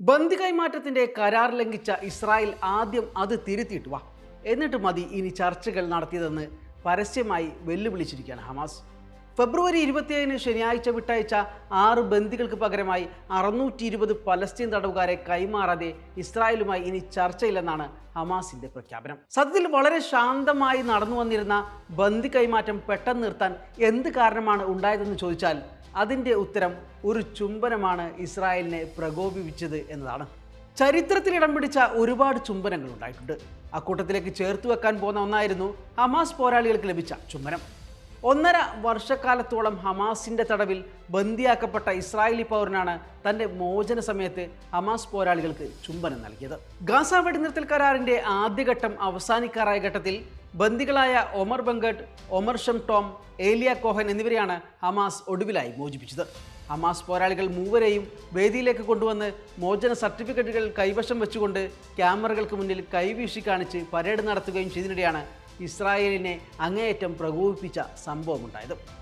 ബന്ദി കൈമാറ്റത്തിന്റെ കരാർ ലംഘിച്ച ഇസ്രായേൽ ആദ്യം അത് തിരുത്തിയിട്ട് വാ, എന്നിട്ട് മതി ഇനി ചർച്ചകൾ നടത്തിയതെന്ന് പരസ്യമായി വെല്ലുവിളിച്ചിരിക്കുകയാണ് ഹമാസ്. ഫെബ്രുവരി 27 ശനിയാഴ്ച വിട്ടയച്ച 6 ബന്ദികൾക്ക് പകരമായി 620 പലസ്തീൻ തടവുകാരെ കൈമാറാതെ ഇസ്രായേലുമായി ഇനി ചർച്ചയില്ലെന്നാണ് ഹമാസിന്റെ പ്രഖ്യാപനം. സത്യത്തിൽ വളരെ ശാന്തമായി നടന്നു വന്നിരുന്ന ബന്ദി കൈമാറ്റം പെട്ടെന്ന് നിർത്താൻ എന്ത് കാരണമാണ് ഉണ്ടായതെന്ന് ചോദിച്ചാൽ അതിൻ്റെ ഉത്തരം ഒരു ചുംബനമാണ് ഇസ്രായേലിനെ പ്രകോപിപ്പിച്ചത് എന്നതാണ്. ചരിത്രത്തിൽ ഇടം പിടിച്ച ഒരുപാട് ചുംബനങ്ങൾ ഉണ്ടായിട്ടുണ്ട്. അക്കൂട്ടത്തിലേക്ക് ചേർത്ത് വെക്കാൻ പോകുന്ന ഒന്നായിരുന്നു ഹമാസ് പോരാളികൾക്ക് ലഭിച്ച ചുംബനം. 1.5 വർഷക്കാലത്തോളം ഹമാസിന്റെ തടവിൽ ബന്ദിയാക്കപ്പെട്ട ഇസ്രായേലി പൗരനാണ് തന്റെ മോചന സമയത്ത് ഹമാസ് പോരാളികൾക്ക് ചുംബനം നൽകിയത്. ഗാസ വെടിനിർത്തൽ കരാറിന്റെ ആദ്യഘട്ടം അവസാനിക്കാറായ ഘട്ടത്തിൽ ബന്ദികളായ ഒമർ ബംഗട്ട്, ഒമർ ഷം ടോം, ഏലിയ കോഹൻ എന്നിവരെയാണ് ഹമാസ് ഒടുവിലായി മോചിപ്പിച്ചത്. ഹമാസ് പോരാളികൾ മൂവരെയും വേദിയിലേക്ക് കൊണ്ടുവന്ന് മോചന സർട്ടിഫിക്കറ്റുകൾ കൈവശം വെച്ചുകൊണ്ട് ക്യാമറകൾക്ക് മുന്നിൽ കൈവീശി കാണിച്ച് പരേഡ് നടത്തുകയും ചെയ്തതിനിടെയാണ് ഇസ്രായേലിനെ അങ്ങേയറ്റം പ്രകോപിപ്പിച്ച സംഭവമുണ്ടായത്.